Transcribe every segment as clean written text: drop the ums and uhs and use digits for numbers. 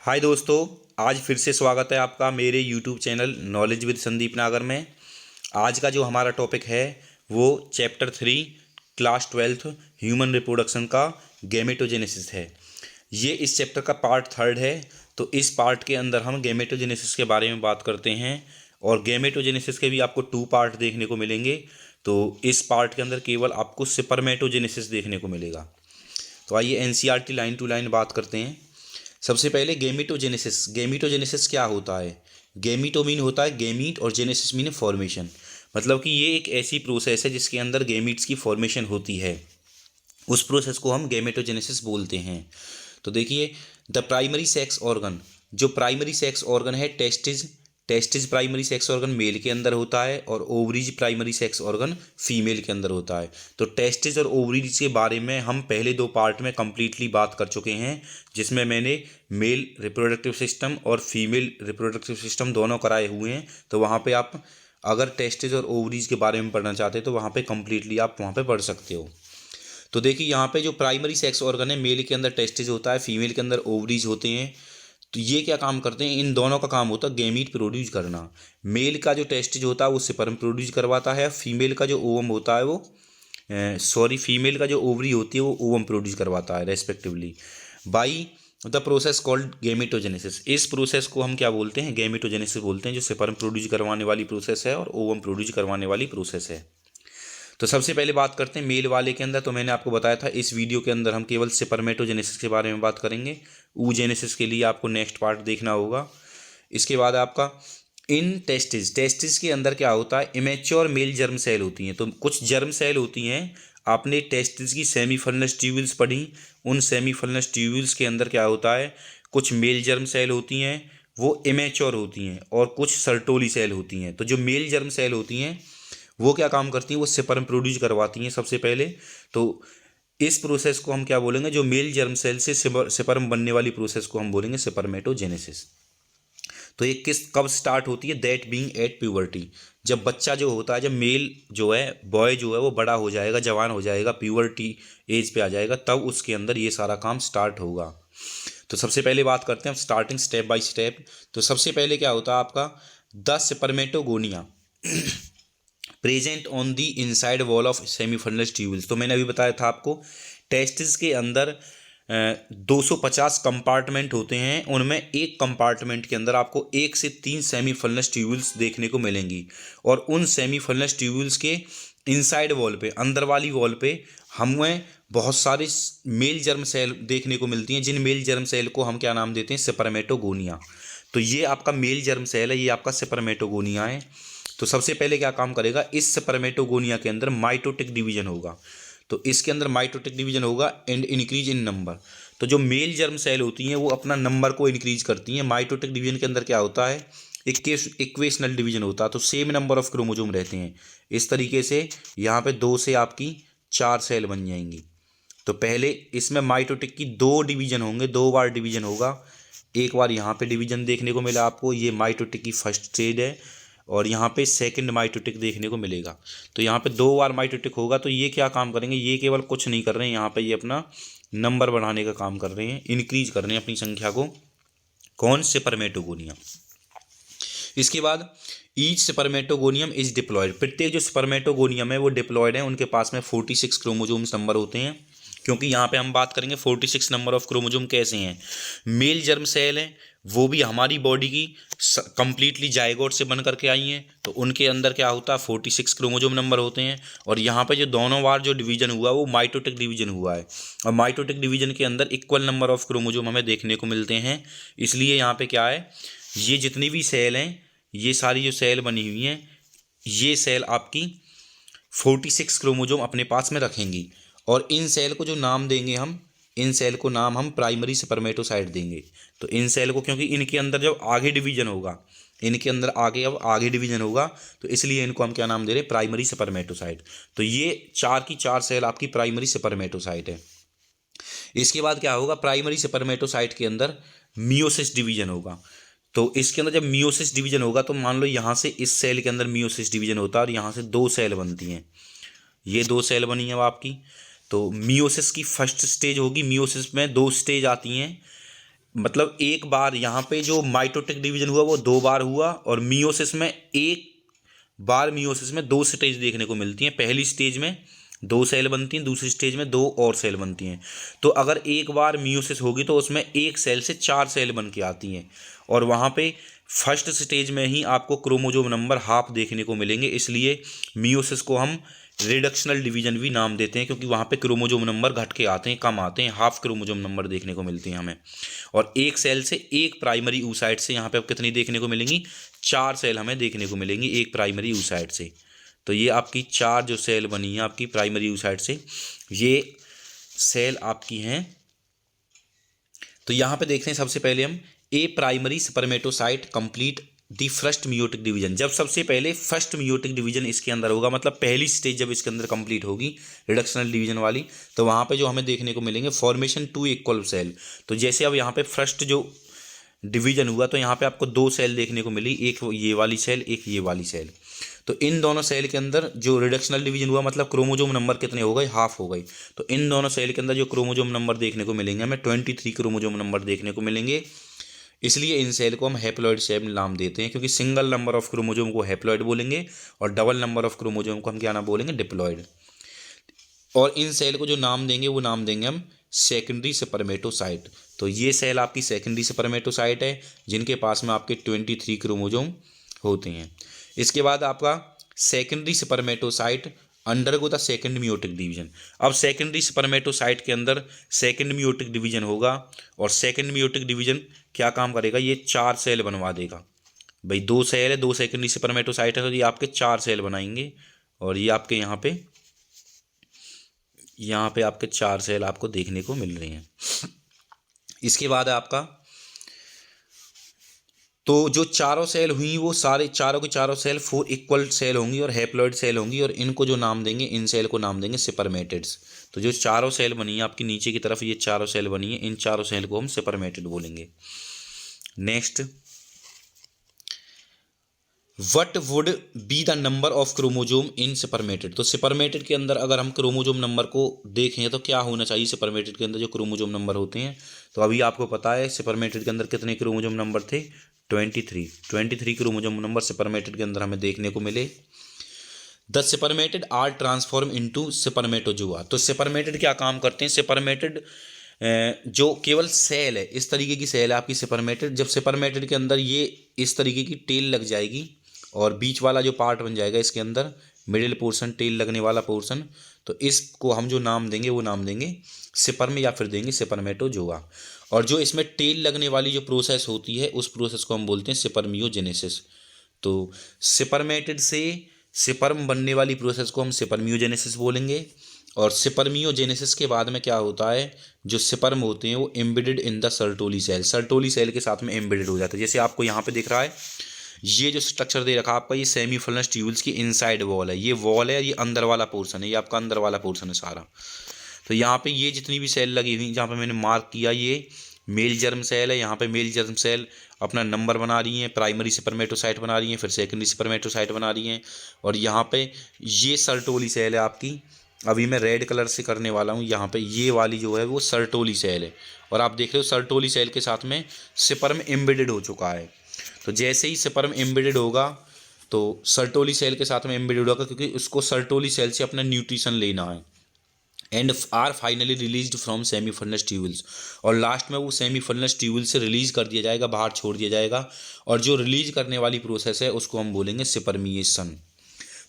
हाय दोस्तों। आज फिर से स्वागत है आपका मेरे YouTube channel knowledge with Sandeep नागर में। आज का जो हमारा टॉपिक है वो chapter 3 class 12th human reproduction का गैमेटोजेनेसिस है। ये इस चैप्टर का पार्ट 3 है। तो इस पार्ट के अंदर हम गैमेटोजेनेसिस के बारे में बात करते हैं और गैमेटोजेनेसिस के भी आपको 2 पार्ट देखने को मिलेंगे। तो इस पार्ट के अंदर केवल आपको स्पर्मेटोजेनेसिस देखने को मिलेगा। तो आइए एनसीईआरटी लाइन टू लाइन बात करते हैं। सबसे पहले गेमिटोजेनेसिस। गेमिटोजेनेसिस क्या होता है? गेमिटो मीन होता है गेमीट और जेनेसिस मीन फॉर्मेशन। मतलब कि ये एक ऐसी प्रोसेस है जिसके अंदर गेमीट्स की फॉर्मेशन होती है। उस प्रोसेस को हम गेमेटोजेनेसिस बोलते हैं। तो देखिए, द प्राइमरी सेक्स ऑर्गन, जो प्राइमरी सेक्स ऑर्गन है testis. Testis primary sex organ male के अंदर होता है और ovaries primary sex organ female के अंदर होता है। तो टेस्टिस और ओवरीज के बारे में हम पहले 2 पार्ट में कंप्लीटली बात कर चुके हैं, जिसमें मैंने मेल रिप्रोडक्टिव सिस्टम और फीमेल रिप्रोडक्टिव सिस्टम दोनों कराए हुए हैं। तो वहाँ पे आप अगर टेस्टिस और ओवरीज के बारे में पढ़ना चाहते हैं तो वहाँ पे कंप्लीटली आप वहाँ पे पढ़ सकते हो। तो देखिए, यहाँ पे जो प्राइमरी सेक्स ऑर्गन है, मेल के अंदर टेस्टिस होता है, फीमेल के अंदर ओवरीज होते हैं। तो ये क्या काम करते हैं? इन दोनों का काम होता है गैमीट प्रोड्यूस करना। मेल का जो टेस्टिस होता है वो स्पर्म प्रोड्यूस करवाता है, फीमेल का जो ओवम होता है वो फीमेल का जो ओवरी होती है वो ओवम प्रोड्यूस करवाता है respectively by the process called gametogenesis. इस प्रोसेस को हम क्या बोलते हैं? गैमेटोजेनेसिस बोलते हैं, जो स्पर्म प्रोड्यूस करवाने वाली प्रोसेस है और ओवम प्रोड्यूस करवाने वाली प्रोसेस है। तो सबसे पहले बात करते हैं मेल वाले के अंदर। तो मैंने आपको बताया था इस वीडियो के अंदर हम केवल स्पर्मेटोजेनेसिस के बारे में बात करेंगे। ऊजेनेसिस के लिए आपको नेक्स्ट पार्ट देखना होगा। इसके बाद आपका इन टेस्टिस, टेस्टिस के अंदर क्या होता है? इमेच्योर मेल जर्म सेल होती हैं। तो कुछ जर्म सेल होती हैं। आपने टेस्टिस की सेमीफलनस ट्यूब्यूल्स पढ़ी। उन सेमीफलनस ट्यूब्यूल्स के अंदर क्या होता है? कुछ मेल जर्म सेल होती हैं, वो इमेच्योर होती हैं, और कुछ सर्टोली सेल होती हैं। तो जो मेल जर्म सेल होती हैं वो क्या काम करती हैं? वो स्पर्म प्रोड्यूस करवाती हैं सबसे पहले। तो इस प्रोसेस को हम क्या बोलेंगे? जो मेल जर्म सेल से स्पर्म बनने वाली प्रोसेस को हम बोलेंगे स्पर्मेटोजेनेसिस। तो ये कब स्टार्ट होती है? That being at puberty. जब बच्चा जो होता है, जब मेल जो है, बॉय जो है, वो बड़ा हो जाएगा, जवान हो जाएगा, प्यूबर्टी एज पे आ जाएगा, तब उसके अंदर ये सारा काम स्टार्ट होगा। तो सबसे पहले बात करते हैं हम स्टार्टिंग स्टेप बाय स्टेप। तो सबसे पहले क्या होता है आपका? The spermatogonia present on the inside wall of seminiferous tubules. तो मैंने अभी बताया था आपको, टेस्टिस के अंदर 250 कंपार्टमेंट होते हैं। उनमें एक कंपार्टमेंट के अंदर आपको 1 से 3 सेमीफर्नस ट्यूब्यूल्स देखने को मिलेंगी। और उन सेमीफर्नस ट्यूब्यूल्स के इनसाइड वॉल पे, अंदर वाली वॉल पे, हमें बहुत सारे मेल जर्म सेल देखने को मिलती हैं, जिन मेल जर्म सेल को हम क्या नाम देते हैं? स्पर्मेटोगोनिया। तो ये आपका मेल जर्म सेल है, ये आपका स्पर्मेटोगोनिया है। तो सबसे पहले क्या काम करेगा? इस स्पर्मेटोगोनिया के अंदर माइटोटिक डिवीजन होगा। तो इसके अंदर माइटोटिक डिवीजन होगा एंड इंक्रीज इन नंबर। तो जो मेल जर्म सेल होती हैं वो अपना नंबर को इंक्रीज करती हैं। माइटोटिक डिवीजन के अंदर क्या होता है? इक्वेशनल डिवीजन होता है। तो सेम नंबर ऑफ क्रोमोजोम रहते हैं। इस तरीके से यहाँ पे 2 से आपकी 4 सेल बन जाएंगी। तो पहले इसमें माइटोटिक की 2 डिवीजन होंगे, 2 बार डिवीजन होगा। एक बार यहाँ पे डिवीजन देखने को मिला आपको, ये माइटोटिक की फर्स्ट स्टेज है, और यहाँ पे सेकंड माइटोटिक देखने को मिलेगा। तो यहाँ पे 2 बार माइटोटिक होगा। तो ये क्या काम करेंगे? ये केवल कुछ नहीं कर रहे हैं, यहाँ पे ये अपना नंबर बढ़ाने का काम कर रहे हैं, इंक्रीज कर रहे हैं अपनी संख्या को। कौन? स्पर्मेटोगोनिया। इसके बाद ईच स्पर्मेटोगोनियम इज डिप्लॉयड। प्रत्येक जो स्पर्मेटोगोनियम है वो डिप्लॉयड है, उनके पास में 46 क्रोमोजोम्स नंबर होते हैं। क्योंकि यहाँ पे हम बात करेंगे 46 नंबर ऑफ क्रोमोजोम कैसे हैं। मेल जर्म सेल हैं, वो भी हमारी बॉडी की कंप्लीटली जाइगोट से बन करके आई हैं। तो उनके अंदर क्या होता है? 46 क्रोमोजोम नंबर होते हैं। और यहाँ पे जो दोनों बार जो डिवीजन हुआ वो माइटोटिक डिवीजन हुआ है। और माइटोटिक डिवीजन के अंदर इक्वल नंबर ऑफ क्रोमोजोम हमें देखने को मिलते हैं। इसलिए यहाँ पे क्या है? ये जितनी भी सेल हैं, ये सारी जो सेल बनी हुई हैं, ये सेल आपकी 46 क्रोमोजोम अपने पास में रखेंगी। और इन सेल को जो नाम देंगे हम, इन सेल को नाम हम प्राइमरी स्पर्मेटोसाइट देंगे। तो इन सेल को, क्योंकि इनके अंदर जब आगे डिवीजन होगा, इनके अंदर आगे डिवीजन होगा, तो इसलिए इनको हम क्या नाम दे रहे हैं? Primary spermatocyte. तो ये 4 की 4 सेल आपकी प्राइमरी स्पर्मेटोसाइट है। इसके बाद क्या होगा? प्राइमरी स्पर्मेटोसाइट के अंदर मियोसिस डिवीजन होगा। तो इसके अंदर जब मियोसिस डिवीजन होगा, तो मान लो यहाँ से इस सेल के अंदर मियोसिस डिवीजन होता है और यहाँ से 2 सेल बनती हैं। ये 2 सेल बनी है अब आपकी। तो मियोसिस की फर्स्ट स्टेज होगी। मियोसिस में 2 स्टेज आती हैं। मतलब एक बार यहाँ पे जो माइटोटिक डिवीजन हुआ वो 2 बार हुआ, और मियोसिस में एक बार, मियोसिस में 2 स्टेज देखने को मिलती हैं। पहली स्टेज में 2 सेल बनती हैं, दूसरी स्टेज में 2 और सेल बनती हैं। तो अगर एक बार मियोसिस होगी तो उसमें एक सेल से 4 सेल बन के आती हैं, और वहाँ पे फर्स्ट स्टेज में ही आपको क्रोमोजोम नंबर हाफ देखने को मिलेंगे। इसलिए मियोसिस को हम रिडक्शनल डिवीजन भी नाम देते हैं, क्योंकि वहाँ पे क्रोमोजोम नंबर घट के आते हैं, कम आते हैं, हाफ क्रोमोजोम नंबर देखने को मिलती हैं हमें। और एक सेल से एक प्राइमरी oocyte से यहाँ पे अब कितनी देखने को मिलेंगी, 4 सेल हमें देखने को मिलेंगी एक प्राइमरी oocyte से। तो ये आपकी 4 जो सेल बनी है आपकी प्राइमरी oocyte से, ये सेल आपकी हैं। तो यहाँ पे देखते हैं सबसे पहले हम a primary spermatocyte complete the first meiotic division. जब सबसे पहले फर्स्ट मियोटिक डिवीजन इसके अंदर होगा, मतलब पहली स्टेज जब इसके अंदर कंप्लीट होगी रिडक्शनल डिवीजन वाली, तो वहाँ पे जो हमें देखने को मिलेंगे फॉर्मेशन 2 इक्वल सेल। तो जैसे अब यहाँ पे फर्स्ट जो डिवीजन हुआ तो यहाँ पे आपको 2 सेल देखने को मिली, एक ये वाली सेल, एक ये वाली सेल। तो इन दोनों सेल के अंदर जो रिडक्शनल डिवीजन हुआ, मतलब क्रोमोजोम नंबर कितने हो गए, हाफ हो गई। तो इन दोनों सेल के अंदर जो क्रोमोजोम नंबर देखने को मिलेंगे हमें 23 क्रोमोजोम नंबर देखने को मिलेंगे। इसलिए इन सेल को हम हैप्लॉइड सेल नाम देते हैं, क्योंकि सिंगल नंबर ऑफ क्रोमोजोम को हैप्लॉइड बोलेंगे और डबल नंबर ऑफ क्रोमोजोम को हम क्या नाम बोलेंगे, डिप्लॉइड। और इन सेल को जो नाम देंगे वो नाम देंगे हम सेकेंडरी स्पर्मेटोसाइट। तो ये सेल आपकी सेकेंडरी स्पर्मेटोसाइट है, जिनके पास में आपके 23 क्रोमोजोम होते हैं। इसके बाद आपका secondary spermatocyte undergo the second meiotic division. अब सेकेंडरी स्पर्मेटोसाइट के अंदर सेकेंड मियोटिक डिवीजन होगा, और सेकेंड मियोटिक डिवीजन क्या काम करेगा, ये 4 सेल बनवा देगा। भाई 2 सेल है, 2 सेकेंडरी स्पर्मेटोसाइट है, तो ये आपके 4 सेल बनाएंगे, और ये आपके यहाँ पे आपके 4 सेल आपको देखने को मिल रहे हैं। इसके बाद आपका तो जो चारों सेल हुई वो सारे चारों के चारों सेल 4 इक्वल सेल होंगी और हैप्लॉइड सेल होंगी, और इनको जो नाम देंगे, इन सेल को नाम देंगे स्पर्मेटिड्स। तो जो चारों सेल बनी है आपकी नीचे की तरफ, ये चारों सेल बनी है, इन चारों सेल को हम स्पर्मेटिड बोलेंगे। Next, what would be the number of chromosome in spermatid. तो स्पर्मेटिड के अंदर अगर हम क्रोमोजोम नंबर को देखें तो क्या होना चाहिए स्पर्मेटिड के अंदर जो क्रोमोजोम नंबर होते हैं। तो अभी आपको पता है स्पर्मेटिड के अंदर कितने क्रोमोजोम नंबर थे, 23 क्रोमोजोम नंबर स्पर्मेटिड के अंदर हमें देखने को मिले। The spermatid are transform into spermatozoa. तो स्पर्मेटिड क्या काम करते हैं, स्पर्मेटिड जो केवल सेल है, इस तरीके की सेल है आपकी स्पर्मेटिड। जब स्पर्मेटिड के अंदर ये इस तरीके की टेल लग जाएगी, और बीच वाला जो पार्ट बन जाएगा इसके अंदर मिडिल पोर्शन, टेल लगने वाला पोर्शन, तो इसको हम जो नाम देंगे वो नाम देंगे स्पर्म, या फिर देंगे स्पर्मेटोजोआ। और जो इसमें टेल लगने वाली जो प्रोसेस होती है उस प्रोसेस को हम बोलते हैं स्पर्मियोजेनेसिस। तो स्पर्मेटिड से स्पर्म बनने वाली प्रोसेस को हम स्पर्मियोजेनेसिस बोलेंगे। और स्पर्मियोजेनेसिस के बाद में क्या होता है, जो स्पर्म होते हैं वो embedded in the Sertoli cell, Sertoli cell के साथ में एम्बेडेड हो जाता है। जैसे आपको यहाँ पे दिख रहा है, ये जो स्ट्रक्चर दे रखा है आपका, ये सेमीफिलस ट्यूब्यूल्स की इनसाइड वॉल है, ये वॉल है, ये अंदर वाला पोर्शन है, ये आपका अंदर वाला पोर्शन है सारा। तो यहाँ पे ये जितनी भी सेल लगी हुई जहाँ पे मैंने मार्क किया, ये मेल जर्म सेल है। यहाँ पे मेल जर्म सेल अपना नंबर बना रही हैं, प्राइमरी स्पर्मेटोसाइट बना रही हैं, फिर सेकेंडरी स्पर्मेटोसाइट बना रही हैं। और यहाँ पे ये सर्टोली सेल है आपकी, अभी मैं रेड कलर से करने वाला हूँ। यहाँ पे ये वाली जो है वो सर्टोली सेल है, और आप देख रहे हो सर्टोली सेल के साथ में स्पर्म एम्बेडेड हो चुका है। तो जैसे ही स्पर्म एम्बेडेड होगा तो सर्टोली सेल के साथ में एम्बेडेड होगा, क्योंकि उसको सर्टोली सेल से अपना न्यूट्रिशन लेना है। And are finally released from seminiferous tubules, और लास्ट में वो सेमीफिलस ट्यूब्यूल से रिलीज कर दिया जाएगा, बाहर छोड़ दिया जाएगा। और जो रिलीज करने वाली प्रोसेस है उसको हम बोलेंगे स्पर्मिएशन।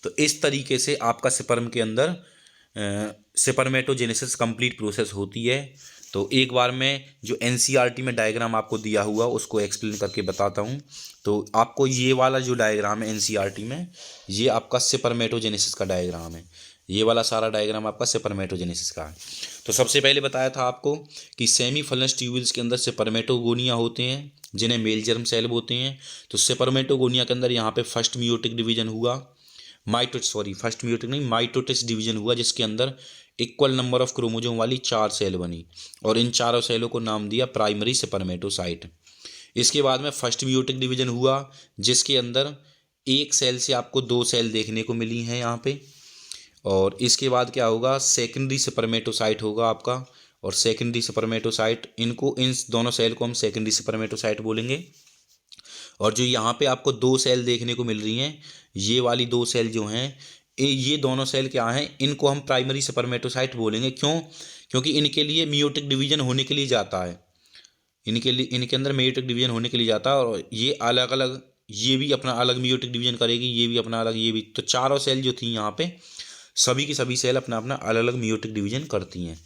तो इस तरीके से आपका स्पर्म के अंदर स्पर्मेटोजेनेसिस कंप्लीट प्रोसेस होती है। तो एक बार मैं जो एनसीईआरटी में डायग्राम आपको दिया हुआ उसको एक्सप्लेन करके बताता हूँ। तो आपको ये वाला जो डायग्राम है एनसीईआरटी में, ये आपका स्पर्मेटोजेनेसिस का डायग्राम है। ये वाला सारा डायग्राम आपका स्पर्मेटोजेनेसिस का है। तो सबसे पहले बताया था आपको कि सेमीफिलस ट्यूब्यूल्स के अंदर स्पर्मेटोगोनिया होते हैं, जिन्हें मेल जर्म सेल बोलते हैं। तो स्पर्मेटोगोनिया के अंदर यहाँ पे फर्स्ट मियोटिक डिवीजन हुआ, फर्स्ट मियोटिक नहीं, माइटोटिस डिवीजन हुआ, जिसके अंदर इक्वल नंबर ऑफ क्रोमोजोम वाली 4 सेल बनी, और इन चारों सेलों को नाम दिया प्राइमरी स्पर्मेटोसाइट। इसके बाद में फर्स्ट मियोटिक डिवीजन हुआ, जिसके अंदर एक सेल से आपको 2 सेल देखने को मिली हैं यहाँ पे। और इसके बाद क्या होगा, सेकेंडरी स्पर्मेटोसाइट होगा आपका, और सेकेंडरी स्पर्मेटोसाइट, इनको इन दोनों सेल को हम सेकेंडरी स्पर्मेटोसाइट बोलेंगे। और जो यहाँ पे आपको दो सेल देखने को मिल रही हैं, ये वाली दो सेल जो हैं, ये दोनों सेल क्या हैं, इनको हम प्राइमरी स्पर्मेटोसाइट बोलेंगे। क्यों? क्योंकि इनके लिए मियोटिक डिवीजन होने के लिए जाता है, इनके अंदर मियोटिक डिवीजन होने के लिए जाता है। और ये अलग अलग, ये भी अपना अलग मियोटिक डिवीजन करेगी, ये भी अपना अलग, ये भी। तो चारों सेल जो थी यहाँ पे, सभी की सभी सेल अपना अपना अलग अलग मियोटिक डिवीजन करती हैं।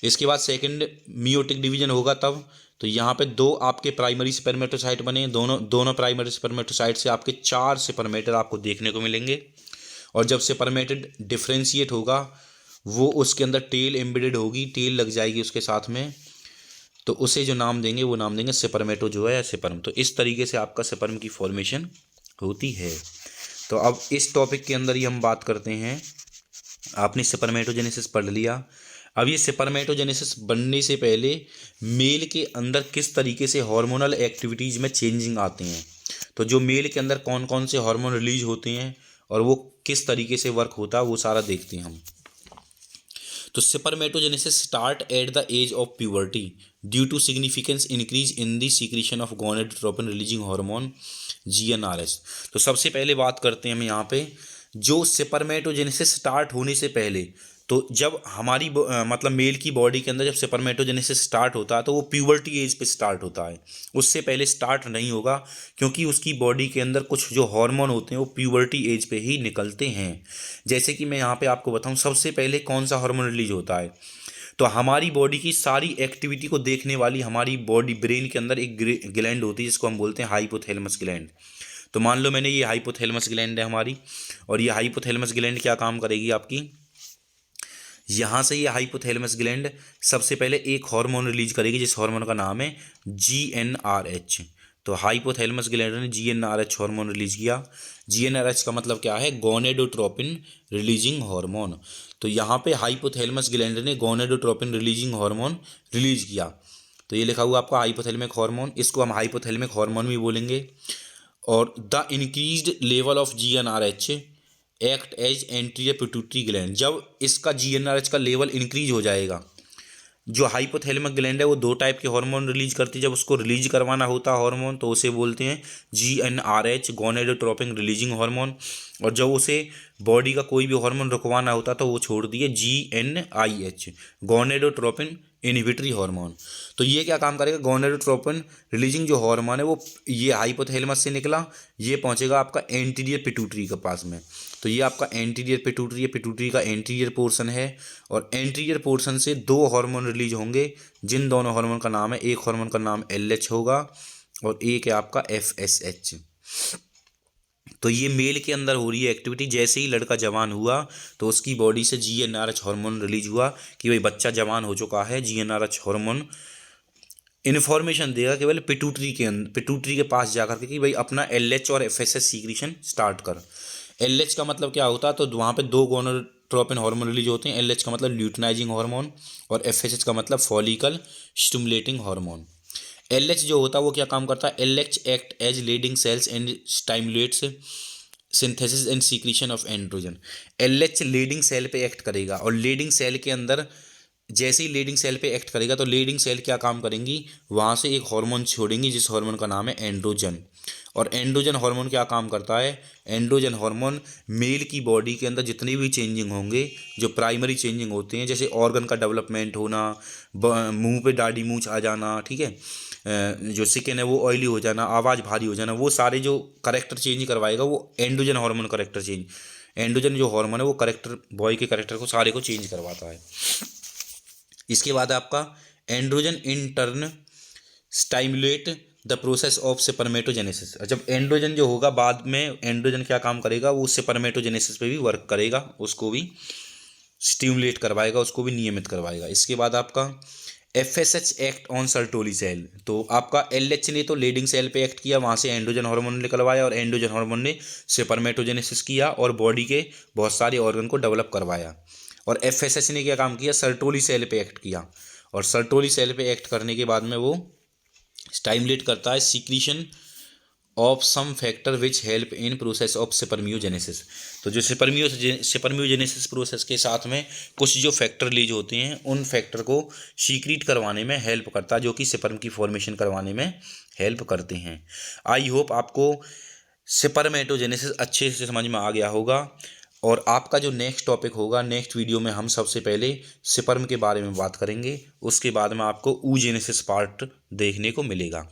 इसके बाद सेकंड मियोटिक डिवीजन होगा तब, तो यहाँ पे दो आपके प्राइमरी स्पर्मेटोसाइट बने, दोनों प्राइमरी स्पर्मेटोसाइट से आपके 4 स्पर्मेटर आपको देखने को मिलेंगे। और जब स्पर्मेटेड डिफ्रेंशिएट होगा, वो उसके अंदर टेल एम्बेडेड होगी, टेल लग जाएगी उसके साथ में, तो उसे जो नाम देंगे वो नाम देंगे स्पर्मेटो जो है, या स्पर्म। तो इस तरीके से आपका स्पर्म की फॉर्मेशन होती है। तो अब इस टॉपिक के अंदर ही हम बात करते हैं, आपने स्पर्मेटोजेनेसिस पढ़ लिया। अब ये स्पर्मेटोजेनेसिस बनने से पहले मेल के अंदर किस तरीके से हार्मोनल एक्टिविटीज़ में चेंजिंग आते हैं, तो जो मेल के अंदर कौन कौन से हार्मोन रिलीज होते हैं और वो किस तरीके से वर्क होता है, वो सारा देखते हैं हम। तो spermatogenesis start at the age of puberty due to significance increase in the secretion of gonadotropin releasing hormone GnRH। तो सबसे पहले बात करते हैं हम यहाँ पे, जो स्पर्मेटोजेनेसिस स्टार्ट होने से पहले, तो जब हमारी मतलब मेल की बॉडी के अंदर जब स्पर्मेटोजेनेसिस स्टार्ट होता है तो वो प्यूबर्टी एज पे स्टार्ट होता है, उससे पहले स्टार्ट नहीं होगा, क्योंकि उसकी बॉडी के अंदर कुछ जो हार्मोन होते हैं वो प्यूबर्टी एज पे ही निकलते हैं। जैसे कि मैं यहाँ पे आपको बताऊँ, सबसे पहले कौन सा हार्मोन रिलीज होता है, तो हमारी बॉडी की सारी एक्टिविटी को देखने वाली हमारी बॉडी ब्रेन के अंदर एक ग्लैंड होती है जिसको हम बोलते हैं हाइपोथैलेमस ग्लैंड। तो मान लो मैंने ये हाइपोथैलेमस ग्लैंड है हमारी, और ये हाइपोथैलेमस ग्लैंड क्या काम करेगी आपकी, यहाँ से ये हाइपोथैलेमस ग्लैंड सबसे पहले एक हार्मोन रिलीज करेगी जिस हार्मोन का नाम है GnRH। तो हाइपोथैलेमस ग्लैंड ने GnRH हार्मोन रिलीज किया। GnRH का मतलब क्या है, गोनेडोट्रोपिन रिलीजिंग हार्मोन। तो यहाँ पे हाइपोथैलेमस ग्लैंड ने गोनेडोट्रोपिन रिलीजिंग हार्मोन रिलीज किया, तो ये लिखा हुआ आपका हाइपोथैलेमिक हार्मोन, इसको हम हाइपोथैलेमिक हार्मोन भी बोलेंगे। और the increased level of GnRH act as anterior pituitary gland, जब इसका GnRH का लेवल इंक्रीज हो जाएगा, जो हाइपोथैलेमिक ग्लैंड है वो दो टाइप के हार्मोन रिलीज करती है, जब उसको रिलीज करवाना होता है हार्मोन तो उसे बोलते हैं GnRH गोनेडोट्रोपिन रिलीजिंग हार्मोन, और जब उसे बॉडी का कोई भी हार्मोन रुकवाना होता तो वो छोड़ दिए GnIH गोनेडोट्रोपिन इनहिबिटरी हार्मोन। तो ये क्या काम करेगा, गोनेडोट्रोपिन रिलीजिंग जो हार्मोन है वो ये हाइपोथैलेमस से निकला, ये पहुंचेगा आपका एंटीरियर पिट्यूटरी के पास में। तो ये आपका एंटीरियर पिट्यूटरी है, पिट्यूटरी का एंटीरियर पोर्शन है, और एंटीरियर पोर्शन से दो हार्मोन रिलीज होंगे, जिन दोनों हार्मोन का नाम है, एक हार्मोन का नाम LH होगा और एक है आपका FSH। तो ये मेल के अंदर हो रही है एक्टिविटी, जैसे ही लड़का जवान हुआ तो उसकी बॉडी से GnRH हार्मोन रिलीज हुआ कि भाई बच्चा जवान हो चुका है। GnRH हार्मोन इन्फॉर्मेशन देगा केवल पिट्यूटरी के अंदर, पिट्यूटरी के पास जाकर के कि भाई अपना LH और FSH सीक्रेशन स्टार्ट कर। LH का मतलब क्या होता है, तो वहाँ पे दो गोनेडोट्रोपिन हार्मोन रिलीज होते हैं। LH का मतलब ल्यूटिनाइजिंग हार्मोन और FSH का मतलब फॉलिकल स्टिमुलेटिंग हार्मोन। LH जो होता है वो क्या काम करता है, LH act as Leydig cells and stimulates synthesis and secretion of androgen. LH Leydig cell पे एक्ट करेगा, और लीडिंग सेल के अंदर जैसे ही लीडिंग सेल पे एक्ट करेगा तो लीडिंग सेल क्या काम करेंगी, वहाँ से एक हार्मोन छोड़ेंगी जिस हार्मोन का नाम है एंड्रोजन। और एंड्रोजन हार्मोन क्या काम करता है, एंड्रोजन हार्मोन मेल की बॉडी के अंदर जितनी भी चेंजिंग होंगे, जो प्राइमरी चेंजिंग होते हैं, जैसे ऑर्गन का डेवलपमेंट होना, मुंह पे दाढ़ी मूंछ आ जाना, ठीक है, जो स्किन है वो ऑयली हो जाना, आवाज़ भारी हो जाना, वो सारे जो करेक्टर चेंज करवाएगा वो androgen hormone character change. Androgen जो हार्मोन है वो करेक्टर, बॉय के करेक्टर को सारे को चेंज करवाता है। इसके बाद आपका androgen in turn stimulate the process of spermatogenesis. जब एंड्रोजन जो होगा बाद में, एंड्रोजन क्या काम करेगा, वो स्पर्मेटोजेनेसिस पे भी वर्क करेगा, उसको भी स्टिमुलेट करवाएगा, उसको भी नियमित करवाएगा। इसके बाद आपका FSH act on Sertoli cell. तो आपका LH ने तो लीडिंग सेल पे एक्ट किया, वहाँ से एंड्रोजन हार्मोन निकलवाया, और एंड्रोजन हार्मोन ने स्पर्मेटोजेनेसिस किया और बॉडी के बहुत सारे ऑर्गन को डेवलप करवाया। और FSH ने क्या काम किया, सर्टोली सेल पे एक्ट किया, और सर्टोली सेल पे एक्ट करने के बाद में वो स्टाइमुलेट करता है secretion of some factor which help in process of spermiogenesis. तो जो स्पर्मियोजेनेसिस प्रोसेस के साथ में कुछ जो फैक्टर रिलीज होते हैं उन फैक्टर को सीक्रेट करवाने में हेल्प करता है, जो कि स्पर्म की फॉर्मेशन करवाने में हेल्प करते हैं। आई होप आपको स्पर्मेटोजेनेसिस अच्छे से समझ में आ गया होगा। और आपका जो नेक्स्ट टॉपिक होगा, नेक्स्ट वीडियो में हम सबसे पहले स्पर्म के बारे में बात करेंगे, उसके बाद में आपको oogenesis पार्ट देखने को मिलेगा।